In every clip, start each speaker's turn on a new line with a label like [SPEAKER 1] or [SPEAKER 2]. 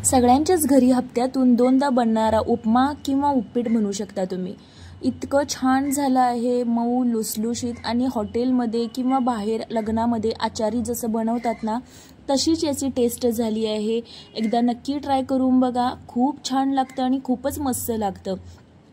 [SPEAKER 1] सगळ्यांच्याच घरी हप्त्यातून दोनदा बनणारा उपमा किंवा उपीट म्हणू शकता तुम्ही। इतकं छान झालं आहे, मऊ लुसलुशीत, आणि हॉटेलमध्ये किंवा बाहेर लग्नामध्ये आचारी जसं बनवतात ना तशीच याची टेस्ट झाली आहे। एकदा नक्की ट्राय करून बघा, खूप छान लागतं आणि खूपच मस्त लागतं।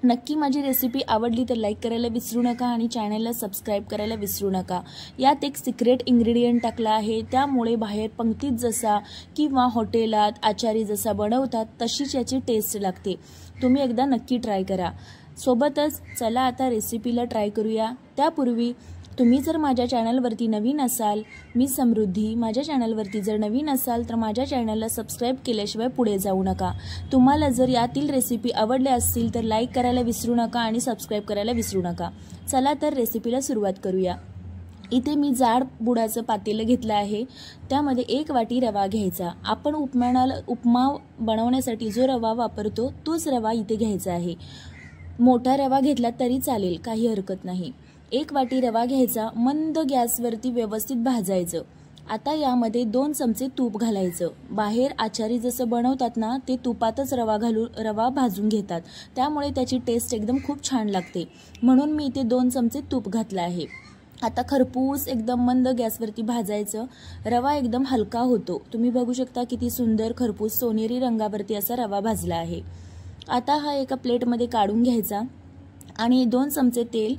[SPEAKER 1] नक्की माझी रेसिपी आवडली तर लाईक करायला विसरू नका आणि चॅनलला सबस्क्राईब करायला विसरू नका। यात एक सिक्रेट इन्ग्रेडियंट टाकला आहे, त्यामुळे बाहेर पंक्तीत जसा किंवा हॉटेलात आचारी जसा बनवतात तशीच याची टेस्ट लागते। तुम्ही एकदा नक्की ट्राय करा। सोबतच चला आता रेसिपीला ट्राय करूया। त्यापूर्वी तुम्ही जर माझ्या चॅनलवरती नवीन असाल, मी समृद्धी, माझ्या चॅनलवरती जर नवीन असाल तर माझ्या चॅनलला सबस्क्राईब केल्याशिवाय पुढे जाऊ नका। तुम्हाला जर यातील रेसिपी आवडल्या असतील तर लाईक करायला विसरू नका आणि सबस्क्राईब करायला विसरू नका। चला तर रेसिपीला सुरुवात करूया। इथे मी जाड बुडाचं पातेलं घेतलं आहे, त्यामध्ये 1 वाटी रवा घ्यायचा। आपण उपमा बनवण्यासाठी जो रवा वापरतो तोच रवा इथे घ्यायचा आहे। मोठा रवा घेतला तरी चालेल, काही हरकत नाही। 1 वाटी रवा घ्यायचा, मंद गॅसवरती व्यवस्थित भाजायचं। आता यामध्ये 2 चमचे तूप घालायचं। बाहेर आचारी जसं बनवतात ना ते तुपातच रवा भाजून घेतात, त्यामुळे त्याची टेस्ट एकदम खूप छान लागते, म्हणून मी इथे 2 चमचे तूप घातलं आहे। आता खरपूस एकदम मंद गॅसवरती भाजायचं। रवा एकदम हलका होतो, तुम्ही बघू शकता किती सुंदर खरपूस सोनेरी रंगावरती असा रवा भाजला आहे। आता हा एका प्लेटमध्ये काढून घ्यायचा आणि 2 चमचे तेल,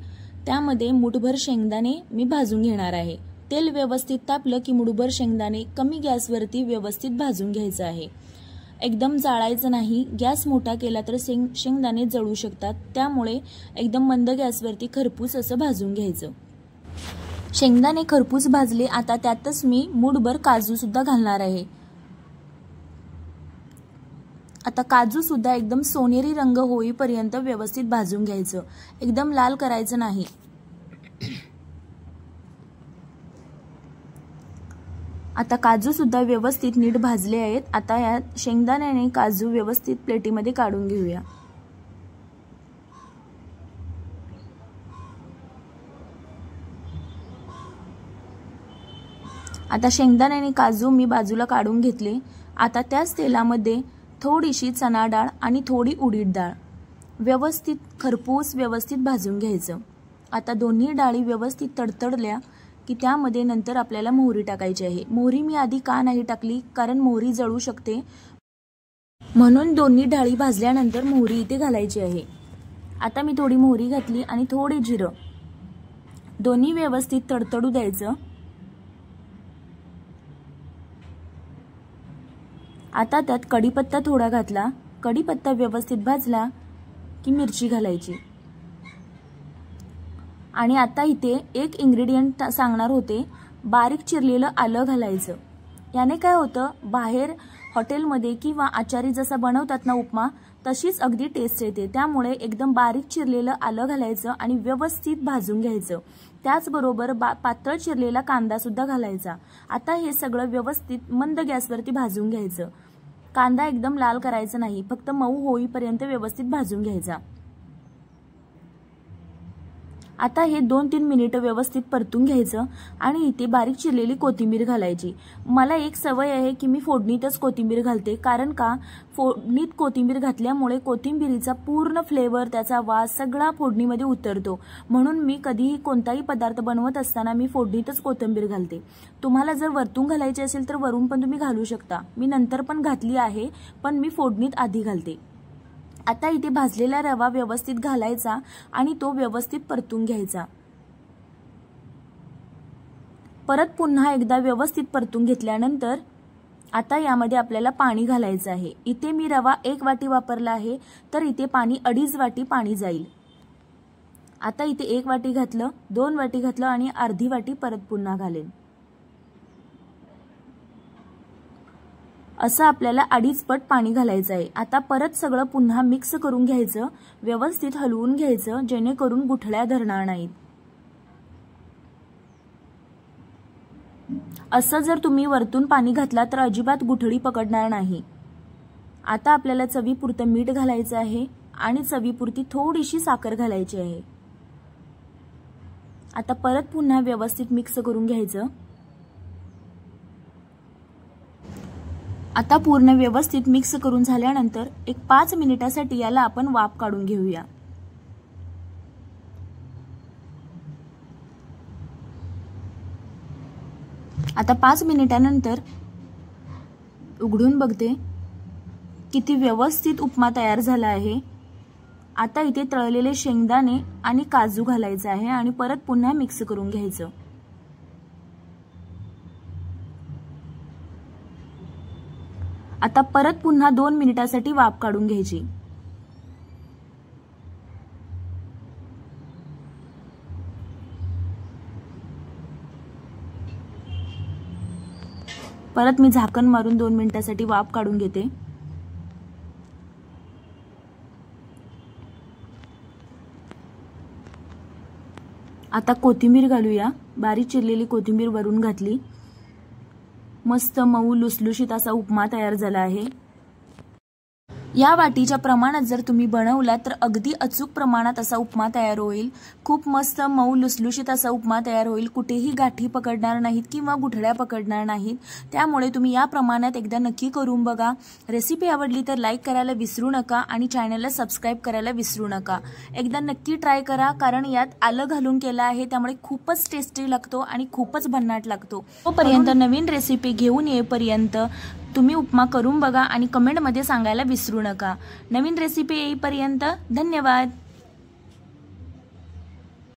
[SPEAKER 1] त्यामध्ये मुठभर शेंगदाणे मी भाजून घेणार आहे। तेल व्यवस्थित तापलं की मुठभर शेंगदाणे कमी गॅसवरती व्यवस्थित भाजून घ्यायचं आहे। एकदम जाळायचं नाही, गॅस मोठा केला तर शेंगदाणे जळू शकतात, त्यामुळे एकदम मंद गॅसवरती खरपूस असं भाजून घ्यायचं। शेंगदाणे खरपूस भाजले, आता त्यातच मी मुठभर काजू सुद्धा घालणार आहे। आता काजू सुद्धा एकदम सोनेरी रंग होईपर्यंत व्यवस्थित भाजून घ्यायचं, एकदम लाल करायचं नाही। आता काजू सुद्धा व्यवस्थित नीट भाजले आहेत। आता यात शेंगदाणे आणि काजू व्यवस्थित प्लेटीमध्ये काढून घेऊया। आता शेंगदाणे आणि काजू मी बाजूला काढून घेतले। आता त्याच तेलामध्ये थोडीशी चणा डाळ आणि थोडी उडीद डाळ व्यवस्थित खरपूस व्यवस्थित भाजून घ्यायचं। आता दोन्ही डाळी व्यवस्थित तडतडल्या की त्यामध्ये नंतर आपल्याला मोहरी टाकायची आहे। मोहरी मी आधी का नाही टाकली, कारण मोहरी जळू शकते, म्हणून दोन्ही डाळी भाजल्यानंतर मोहरी इथे घालायची आहे। आता मी थोडी मोहरी घातली आणि थोडे जिरं, दोन्ही व्यवस्थित तडतडू द्यायचं। आता त्यात कढीपत्ता थोडा घातला, कढीपत्ता व्यवस्थित भाजला की मिरची घालायची। आणि आता इथे एक इन्ग्रेडियंट सांगणार होते, बारीक चिरलेलं आलं घालायचं। याने काय होतं, बाहेर हॉटेलमध्ये किंवा आचारी जसा बनवतात ना उपमा तशीच अगदी टेस्ट येते, त्यामुळे एकदम बारीक चिरलेलं आलं घालायचं आणि व्यवस्थित भाजून घ्यायचं। त्याचबरोबर पातळ चिरलेला कांदा सुद्धा घालायचा। आता हे सगळं व्यवस्थित मंद गॅसवरती भाजून घ्यायचं। कांदा एकदम लाल करायचा नाही, फक्त मऊ होईपर्यंत व्यवस्थित भाजून घ्यायचा। आता हे 2-3 मिनिटं व्यवस्थित परतून घ्यायचं आणि इथे बारीक चिरलेली कोथिंबीर घालायची। मला एक सवय आहे की मी फोडणीतच कोथिंबीर घालते, कारण का फोडणीत कोथिंबीर घातल्यामुळे कोथिंबीरीचा पूर्ण फ्लेवर, त्याचा वास सगळा फोडणीमध्ये उतरतो, म्हणून मी कधीही कोणताही पदार्थ बनवत असताना मी फोडणीतच कोथिंबीर घालते। तुम्हाला जर वरतून घालायची असेल तर वरून पण तुम्ही घालू शकता, मी नंतर पण घातली आहे, पण मी फोडणीत आधी घालते। आता इथे भाजलेला रवा व्यवस्थित घालायचा आणि तो व्यवस्थित परतून घ्यायचा। परत पुन्हा एकदा व्यवस्थित परतून घेतल्यानंतर आता यामध्ये आपल्याला पाणी घालायचं आहे। इथे मी रवा 1 वाटी वापरला आहे, तर इथे पाणी 2.5 वाटी पाणी जाईल। आता इथे 1 वाटी घातलं, 2 वाटी घातलं आणि अर्धी वाटी परत पुन्हा घालेन। असं आपल्याला 2.5 पट पाणी घालायचं आहे। आता परत सगळं पुन्हा मिक्स करून घ्यायचं, व्यवस्थित हलवून घ्यायचं, जेणेकरून गुठळ्या धरणार नाहीत। असं जर तुम्ही वरतून पाणी घातला तर अजिबात गुठळी पकडणार नाही। आता आपल्याला चवीपुरतं मीठ घालायचं आहे आणि चवीपुरती थोडीशी साखर घालायची आहे। आता परत पुन्हा व्यवस्थित मिक्स करून घ्यायचं। आता पूर्ण व्यवस्थित मिक्स करून झाल्यानंतर एक 5 मिनिटासाठी याला आपण वाफ काढून घेऊया। आता 5 मिनिटानंतर उघडून बघते किती व्यवस्थित उपमा तयार झाला आहे। आता इथे तळलेले शेंगदाणे आणि काजू घालायचे आहे आणि परत पुन्हा मिक्स करून घ्यायचं। आता परत पुन्हा 2 मिनिटासाठी वाफ काढून घ्यायची। परत मी झाकण मारून 2 मिनिटासाठी वाफ काढून घेते। आता कोथिंबीर घालूया। बारीक चिरलेली कोथिंबीर वरून घातली। मस्त मऊ लुसलुशीत असा उपमा तयार झाला आहे। या वाटीच्या प्रमाणात जर तुम्ही बनवला तर अगदी अचूक प्रमाणात असा उपमा तयार होईल। खूप मस्त मऊ लुसलुशीत असा उपमा तयार होईल। कुठेही गाठी पकडणार नाहीत किंवा गुठळ्या पकडणार नाहीत। त्यामुळे तुम्ही या प्रमाणात एकदा नक्की करून बघा। रेसिपी आवडली तर लाईक करायला विसरू नका आणि चॅनलला सबस्क्राइब करायला विसरू नका। एकदा नक्की ट्राय करा, कारण यात आलं घालून केलं आहे, त्यामुळे खूपच टेस्टी लागतो आणि खूपच भन्नाट लागतो। तोपर्यंत नवीन रेसिपी घेऊन येईपर्यंत तुम्ही उपमा करून बघा आणि कमेंटमध्ये सांगायला विसरू नका। नवीन रेसिपी येईपर्यंत धन्यवाद।